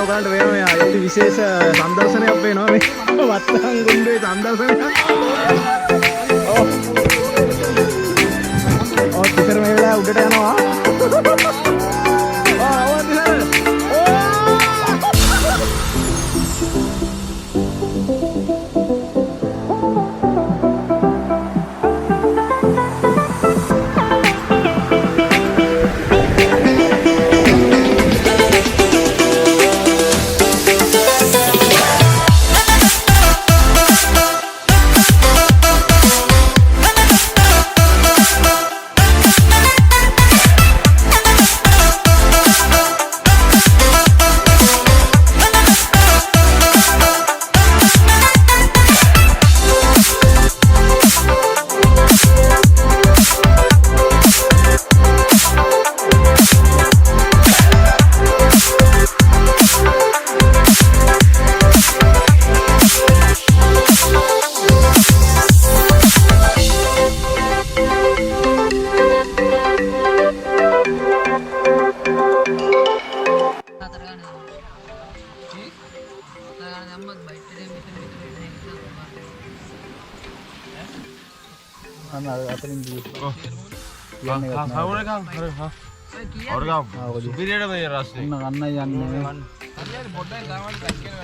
ඔයාලට වෙනවා යටි විශේෂ සංදර්ශනයක් වෙනවා මේ වත්තලංගුන්ඩුවේ සංදර්ශනයක්. ඔව් ඉතින් මේ වෙලාව උඩට යනවා.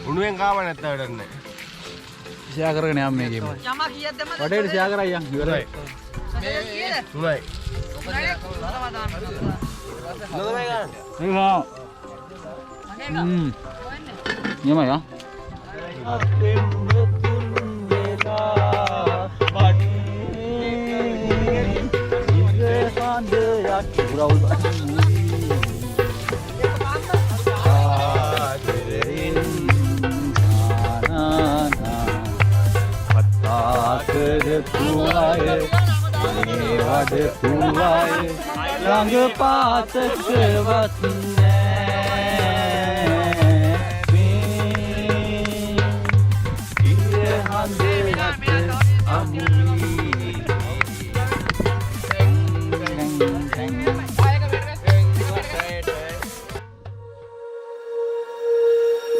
උණුවෙන් කාව නැත්නම් වැඩක් නැහැ. ෂෙයා කරගෙන යන්න මේකේ. යමා කීයක් දැම්මද? වටේට ෂෙයා කරා යන් ඉවරයි. මේ තුනයි. නෝදමයි ගන්න. නිකා. යමා යා. Lanka Baththalangundu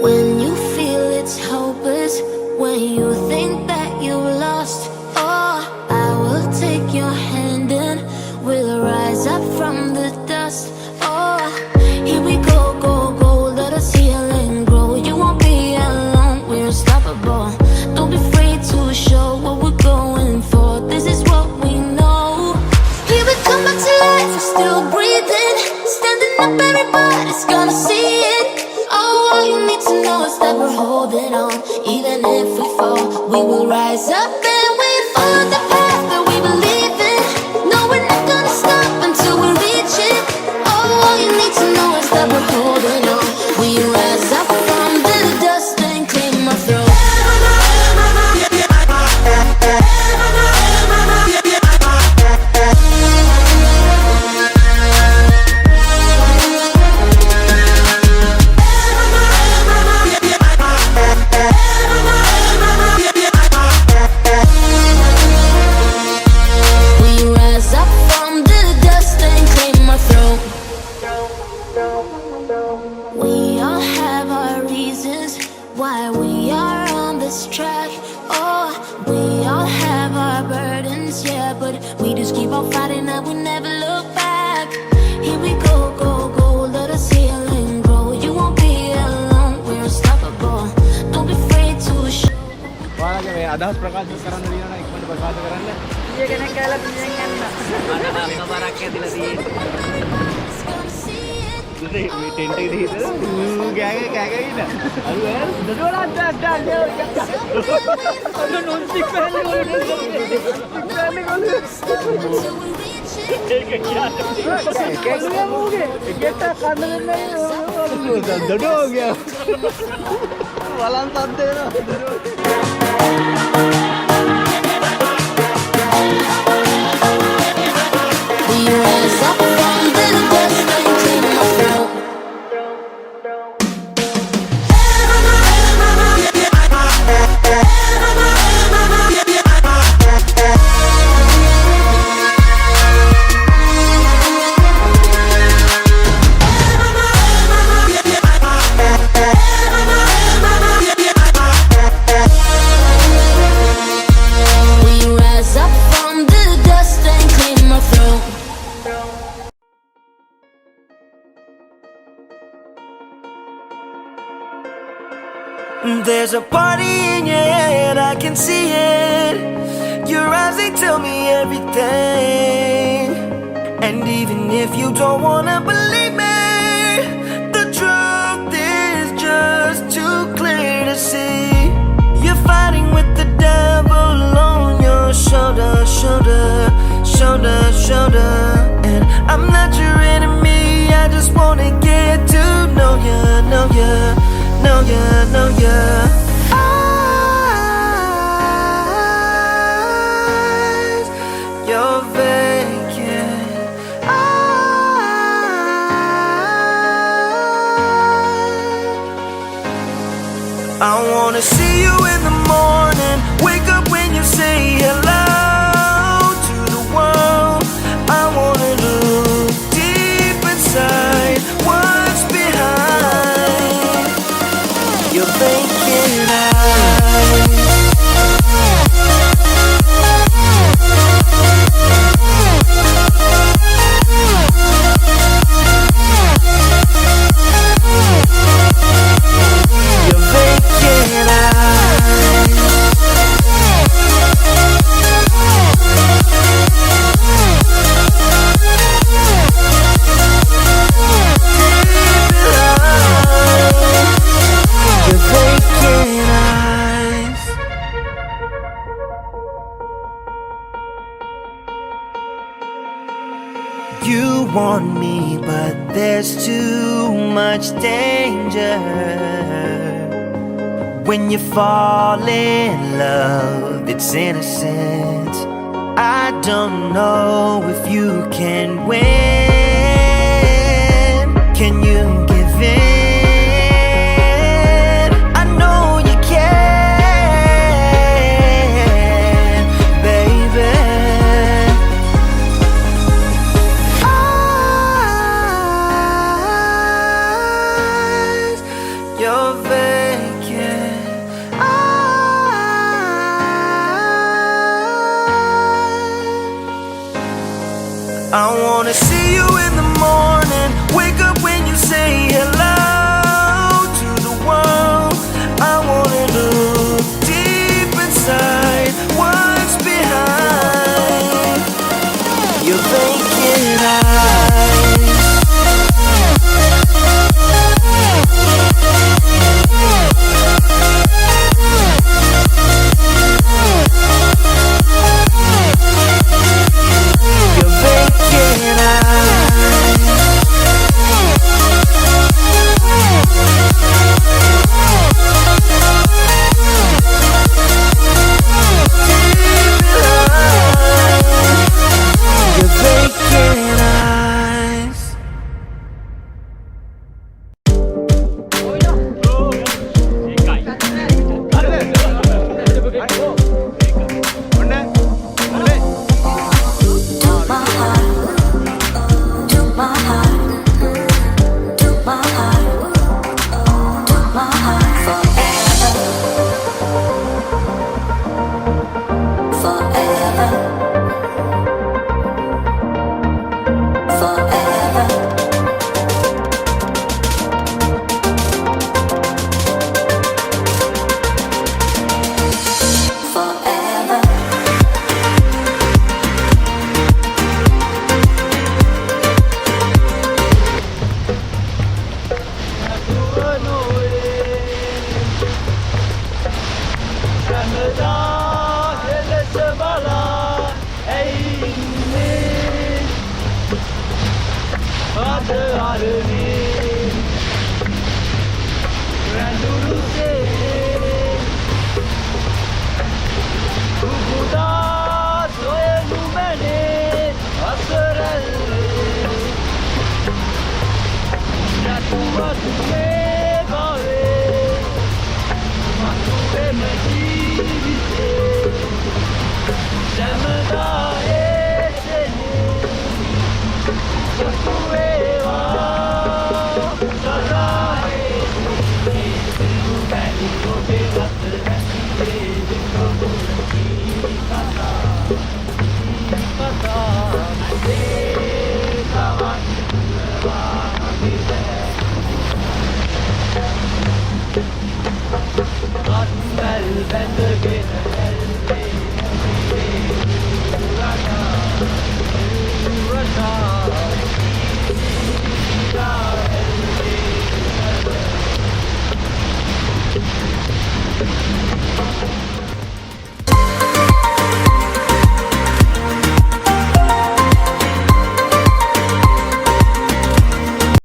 When you feel it's hopeless, when you think that you've lost, oh, I will take your hand and we'll rise up from the dust. Oh, here we go, go, go, let us heal and grow. You won't be alone, we're unstoppable. Don't be afraid to show what we're going for. This is what we know. Here we come back to life, we're still breathing. Standing up, everybody's gonna see it. Oh, all you need to know is that we're holding on. Even if we fall, we will rise up and we follow the path that we believe in. No, we're not gonna stop until we reach it. Oh, that we're holding on. We rise up from the dust and clear my throat. We just keep on fighting and we never look back. Here we go, go, go, let us heal and grow. You won't be alone, we're unstoppable. Don't be afraid to show. ඔයාලගේ මේ අදහස් ප්‍රකාශ කරන්න දිනන ඉක්මනට ප්‍රකාශ කරන්න. ඊයේ කෙනෙක් කියලා පිටින් යන්න. අනවරක් ඇදලා තියෙන්නේ. මේ ටෙන්ට් එකේ හිටලා ගෑගේ ඉන්න. අර දඩෝලා ඩඩ අද නොන්සික් පැන්නේ කොල්ලෝ. ඒක කියන්නේ මොකේ? ඒකට කන්න දෙන්නේ දඩෝ ගියා. වලන් සද්ද එනවා. We rise up from the dust and clear my throat. There's a party in your head, I can see it. Your eyes, they tell me everything. And even if you don't wanna believe me, the truth is just too clear to see. You're fighting with the devil on your shoulder, shoulder, shoulder, shoulder. And I'm not your enemy, I just wanna get to know ya, know ya. Know ya, know ya. Eyes, you're vacant. I wanna see you in the morning. Wake up when you say hello to the world. I wanna look deep inside what's behind your vacant eyes. Your vacant eyes. Your vacant eyes. You want me, but there's too much danger. When you fall in love, it's innocent. I don't know if you can win. Can you give in? I know you can, baby. Eyes, you're vacant. I wanna see you my heart, took my heart forever, forever, forever. Forever. What